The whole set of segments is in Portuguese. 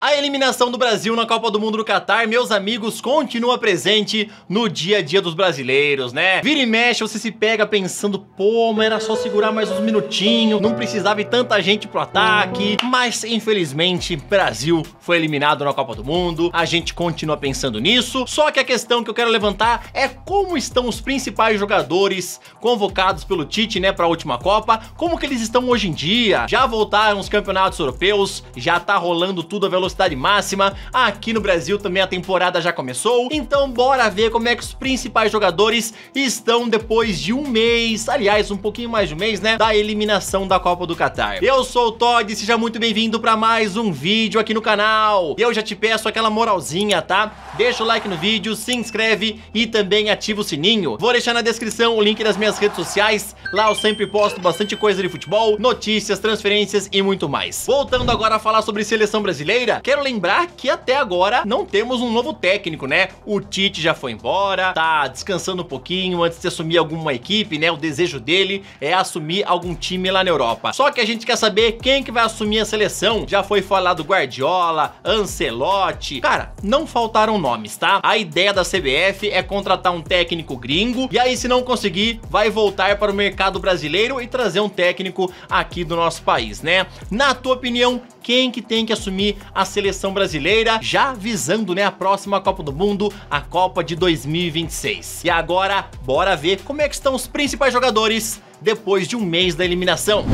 A eliminação do Brasil na Copa do Mundo do Catar, meus amigos, continua presente no dia a dia dos brasileiros, né? Vira e mexe, você se pega pensando, pô, mas era só segurar mais uns minutinhos, não precisava ir tanta gente pro ataque. Mas, infelizmente, Brasil foi eliminado na Copa do Mundo, a gente continua pensando nisso. Só que a questão que eu quero levantar é como estão os principais jogadores convocados pelo Tite, né, pra última Copa, como que eles estão hoje em dia. Já voltaram os campeonatos europeus, já tá rolando tudo a velocidade máxima. Aqui no Brasil também a temporada já começou, então bora ver como é que os principais jogadores estão depois de um mês, aliás, um pouquinho mais de um mês, né, da eliminação da Copa do Catar. Eu sou o Todd, seja muito bem-vindo para mais um vídeo aqui no canal. Eu já te peço aquela moralzinha, tá? Deixa o like no vídeo, se inscreve e também ativa o sininho. Vou deixar na descrição o link das minhas redes sociais, lá eu sempre posto bastante coisa de futebol, notícias, transferências e muito mais. Voltando agora a falar sobre seleção brasileira, quero lembrar que até agora não temos um novo técnico, né? O Tite já foi embora, tá descansando um pouquinho antes de assumir alguma equipe, né? O desejo dele é assumir algum time lá na Europa. Só que a gente quer saber quem que vai assumir a seleção. Já foi falado Guardiola, Ancelotti. Cara, não faltaram nomes, tá? A ideia da CBF é contratar um técnico gringo e aí, se não conseguir, vai voltar para o mercado brasileiro e trazer um técnico aqui do nosso país, né? Na tua opinião, quem que tem que assumir a seleção brasileira, já visando, né, a próxima Copa do Mundo, a Copa de 2026. E agora, bora ver como é que estão os principais jogadores depois de um mês da eliminação.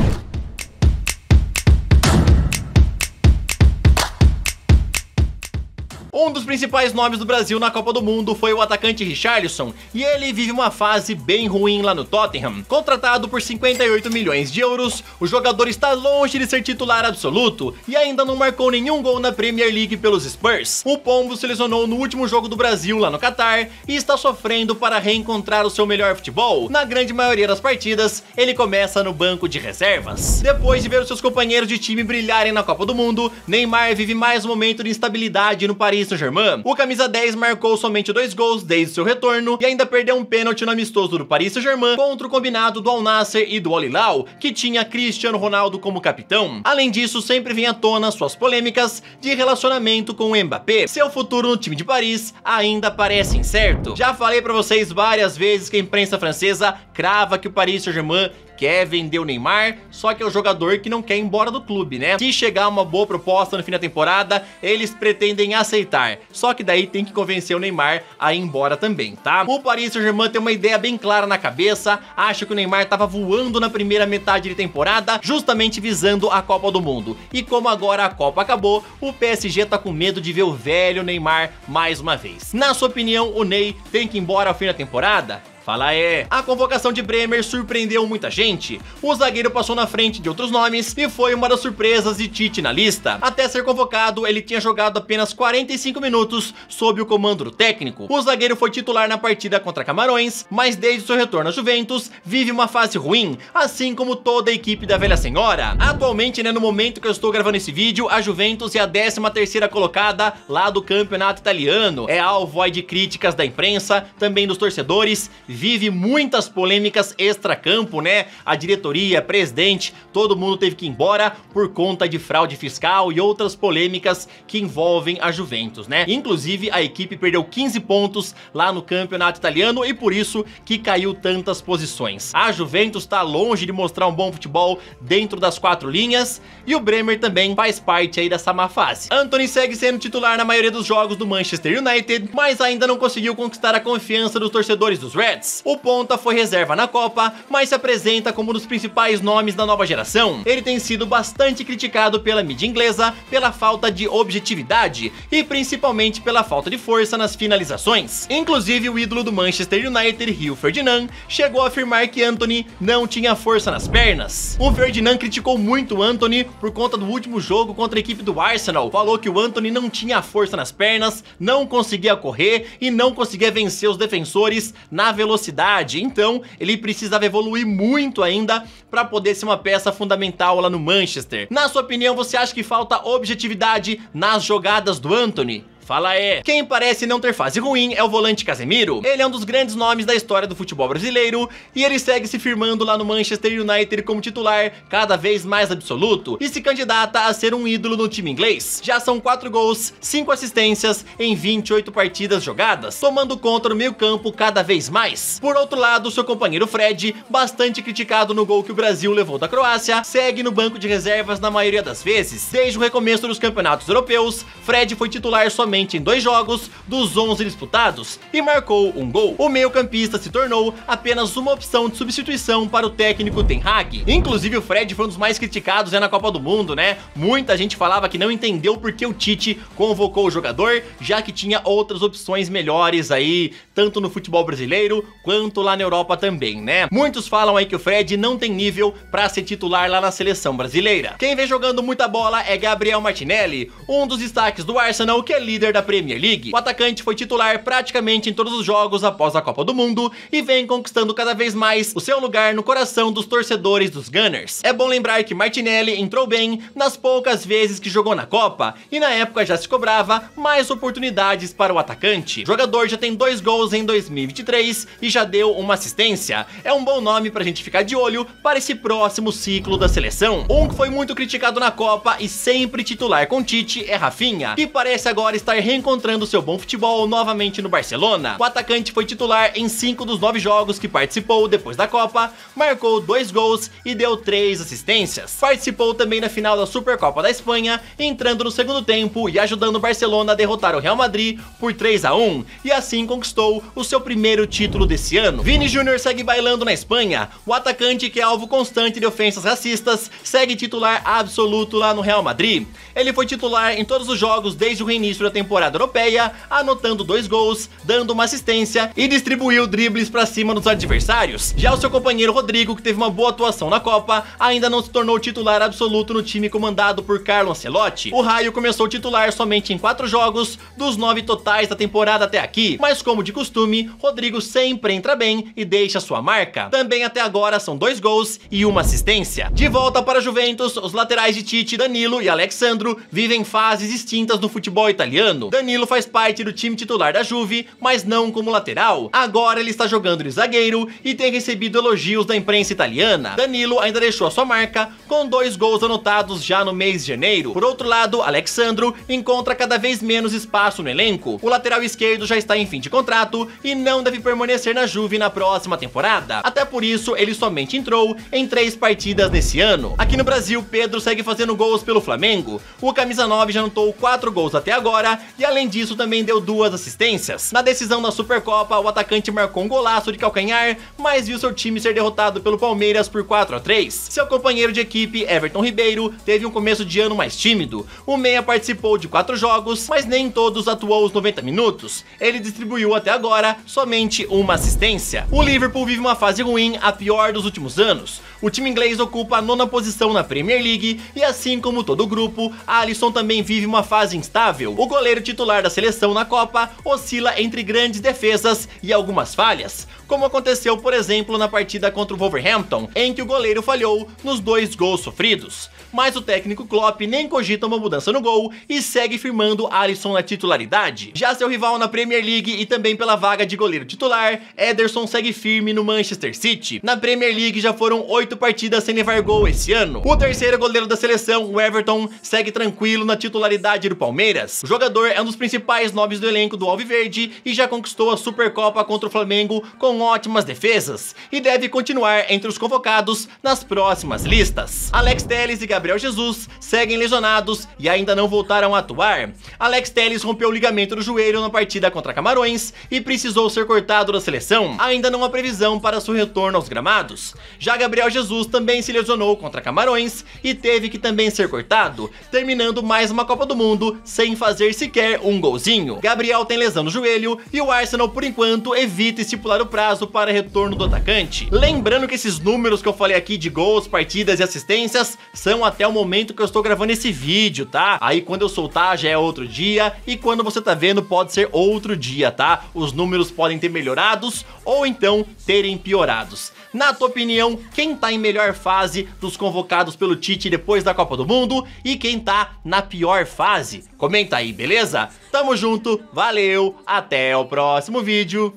Um dos principais nomes do Brasil na Copa do Mundo foi o atacante Richarlison, e ele vive uma fase bem ruim lá no Tottenham. Contratado por 58 milhões de euros, o jogador está longe de ser titular absoluto e ainda não marcou nenhum gol na Premier League pelos Spurs. O Pombo se lesionou no último jogo do Brasil lá no Catar e está sofrendo para reencontrar o seu melhor futebol. Na grande maioria das partidas, ele começa no banco de reservas. Depois de ver os seus companheiros de time brilharem na Copa do Mundo, Neymar vive mais um momento de instabilidade no Paris Saint-Germain. O camisa 10 marcou somente 2 gols desde seu retorno e ainda perdeu um pênalti no amistoso do Paris Saint-Germain contra o combinado do Al Nassr e do Al Hilal, que tinha Cristiano Ronaldo como capitão. Além disso, sempre vem à tona suas polêmicas de relacionamento com o Mbappé. Seu futuro no time de Paris ainda parece incerto. Já falei pra vocês várias vezes que a imprensa francesa crava que o Paris Saint-Germain quer vender o Neymar, só que é o jogador que não quer ir embora do clube, né? Se chegar uma boa proposta no fim da temporada, eles pretendem aceitar, só que daí tem que convencer o Neymar a ir embora também, tá? O Paris Saint-Germain tem uma ideia bem clara na cabeça, acha que o Neymar tava voando na primeira metade de temporada, justamente visando a Copa do Mundo. E como agora a Copa acabou, o PSG tá com medo de ver o velho Neymar mais uma vez. Na sua opinião, o Ney tem que ir embora ao fim da temporada? Fala aí. A convocação de Bremer surpreendeu muita gente. O zagueiro passou na frente de outros nomes e foi uma das surpresas de Tite na lista. Até ser convocado, ele tinha jogado apenas 45 minutos sob o comando do técnico. O zagueiro foi titular na partida contra Camarões, mas desde seu retorno à Juventus, vive uma fase ruim, assim como toda a equipe da velha senhora. Atualmente, né, no momento que eu estou gravando esse vídeo, a Juventus é a 13ª colocada lá do campeonato italiano. É alvo aí de críticas da imprensa, também dos torcedores, vive muitas polêmicas extracampo, né? A diretoria, presidente, todo mundo teve que ir embora por conta de fraude fiscal e outras polêmicas que envolvem a Juventus, né? Inclusive, a equipe perdeu 15 pontos lá no campeonato italiano e por isso que caiu tantas posições. A Juventus tá longe de mostrar um bom futebol dentro das 4 linhas e o Bremer também faz parte aí dessa má fase. Antony segue sendo titular na maioria dos jogos do Manchester United, mas ainda não conseguiu conquistar a confiança dos torcedores dos Reds. O ponta foi reserva na Copa, mas se apresenta como um dos principais nomes da nova geração. Ele tem sido bastante criticado pela mídia inglesa pela falta de objetividade e principalmente pela falta de força nas finalizações. Inclusive, o ídolo do Manchester United, Rio Ferdinand, chegou a afirmar que Antony não tinha força nas pernas. O Ferdinand criticou muito o Antony por conta do último jogo contra a equipe do Arsenal. Falou que o Antony não tinha força nas pernas, não conseguia correr e não conseguia vencer os defensores na velocidade, então ele precisava evoluir muito ainda para poder ser uma peça fundamental lá no Manchester. Na sua opinião, você acha que falta objetividade nas jogadas do Antony? fala é. Quem parece não ter fase ruim é o volante Casemiro. Ele é um dos grandes nomes da história do futebol brasileiro e ele segue se firmando lá no Manchester United como titular cada vez mais absoluto e se candidata a ser um ídolo no time inglês. Já são 4 gols, 5 assistências em 28 partidas jogadas, tomando conta no meio campo cada vez mais. Por outro lado, seu companheiro Fred, bastante criticado no gol que o Brasil levou da Croácia, segue no banco de reservas na maioria das vezes. Desde o recomeço dos campeonatos europeus, Fred foi titular somente em 2 jogos dos 11 disputados e marcou um gol. O meio-campista se tornou apenas uma opção de substituição para o técnico Ten Hag. Inclusive o Fred foi um dos mais criticados na Copa do Mundo, né? Muita gente falava que não entendeu por que o Tite convocou o jogador, já que tinha outras opções melhores aí, tanto no futebol brasileiro quanto lá na Europa também, né? Muitos falam aí que o Fred não tem nível para ser titular lá na seleção brasileira. Quem vem jogando muita bola é Gabriel Martinelli, um dos destaques do Arsenal, que é líder da Premier League. O atacante foi titular praticamente em todos os jogos após a Copa do Mundo e vem conquistando cada vez mais o seu lugar no coração dos torcedores dos Gunners. É bom lembrar que Martinelli entrou bem nas poucas vezes que jogou na Copa e na época já se cobrava mais oportunidades para o atacante. O jogador já tem 2 gols em 2023 e já deu uma assistência. É um bom nome pra gente ficar de olho para esse próximo ciclo da seleção. Um que foi muito criticado na Copa e sempre titular com Tite é Rafinha, que parece agora estar reencontrando seu bom futebol novamente no Barcelona. O atacante foi titular em 5 dos 9 jogos que participou depois da Copa, marcou 2 gols e deu 3 assistências. Participou também na final da Supercopa da Espanha, entrando no segundo tempo e ajudando o Barcelona a derrotar o Real Madrid por 3-1 e assim conquistou o seu primeiro título desse ano. Vini Júnior segue bailando na Espanha. O atacante, que é alvo constante de ofensas racistas, segue titular absoluto lá no Real Madrid. Ele foi titular em todos os jogos desde o reinício da temporada europeia, anotando 2 gols, dando uma assistência e distribuiu dribles para cima dos adversários. Já o seu companheiro Rodrigo, que teve uma boa atuação na Copa, ainda não se tornou titular absoluto no time comandado por Carlo Ancelotti. O Raio começou titular somente em 4 jogos dos 9 totais da temporada até aqui, mas como de costume, Rodrigo sempre entra bem e deixa sua marca. Também até agora são 2 gols e uma assistência. De volta para a Juventus, os laterais de Tite, Danilo e Alexandro, vivem fases distintas no futebol italiano. Danilo faz parte do time titular da Juve, mas não como lateral. Agora ele está jogando de zagueiro e tem recebido elogios da imprensa italiana. Danilo ainda deixou a sua marca com 2 gols anotados já no mês de janeiro. Por outro lado, Alexandro encontra cada vez menos espaço no elenco. O lateral esquerdo já está em fim de contrato e não deve permanecer na Juve na próxima temporada. Até por isso, ele somente entrou em 3 partidas nesse ano. Aqui no Brasil, Pedro segue fazendo gols pelo Flamengo. O camisa 9 já anotou 4 gols até agora e além disso também deu 2 assistências. Na decisão da Supercopa, o atacante marcou um golaço de calcanhar, mas viu seu time ser derrotado pelo Palmeiras por 4-3. Seu companheiro de equipe, Everton Ribeiro, teve um começo de ano mais tímido. O meia participou de 4 jogos, mas nem todos atuou os 90 minutos. Ele distribuiu até agora somente uma assistência. O Liverpool vive uma fase ruim, a pior dos últimos anos. O time inglês ocupa a 9ª posição na Premier League e assim como todo o grupo, Alisson também vive uma fase instável. O goleiro titular da seleção na Copa oscila entre grandes defesas e algumas falhas, como aconteceu, por exemplo, na partida contra o Wolverhampton, em que o goleiro falhou nos 2 gols sofridos. Mas o técnico Klopp nem cogita uma mudança no gol e segue firmando Alisson na titularidade. Já seu rival na Premier League e também pela vaga de goleiro titular, Ederson segue firme no Manchester City. Na Premier League já foram 8 partidas sem levar gol esse ano. O terceiro goleiro da seleção, o Everton, segue tranquilo na titularidade do Palmeiras. O jogador é um dos principais nomes do elenco do Alviverde e já conquistou a Supercopa contra o Flamengo com ótimas defesas e deve continuar entre os convocados nas próximas listas. Alex Telles e Gabriel Jesus seguem lesionados e ainda não voltaram a atuar. Alex Telles rompeu o ligamento do joelho na partida contra Camarões e precisou ser cortado da seleção. Ainda não há previsão para seu retorno aos gramados. Já Gabriel Jesus também se lesionou contra Camarões e teve que também ser cortado, terminando mais uma Copa do Mundo sem fazer sequer um golzinho. Gabriel tem lesão no joelho e o Arsenal, por enquanto, evita estipular o prazo prazo para retorno do atacante. Lembrando que esses números que eu falei aqui de gols, partidas e assistências são até o momento que eu estou gravando esse vídeo, tá? Aí quando eu soltar já é outro dia e quando você tá vendo pode ser outro dia, tá? Os números podem ter melhorados ou então terem piorados. Na tua opinião, quem tá em melhor fase dos convocados pelo Tite depois da Copa do Mundo e quem tá na pior fase? Comenta aí, beleza? Tamo junto, valeu, até o próximo vídeo,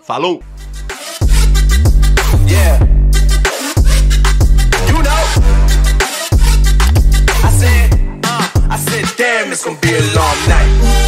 falou! Yeah. You know, I said, damn, it's gonna be a long night.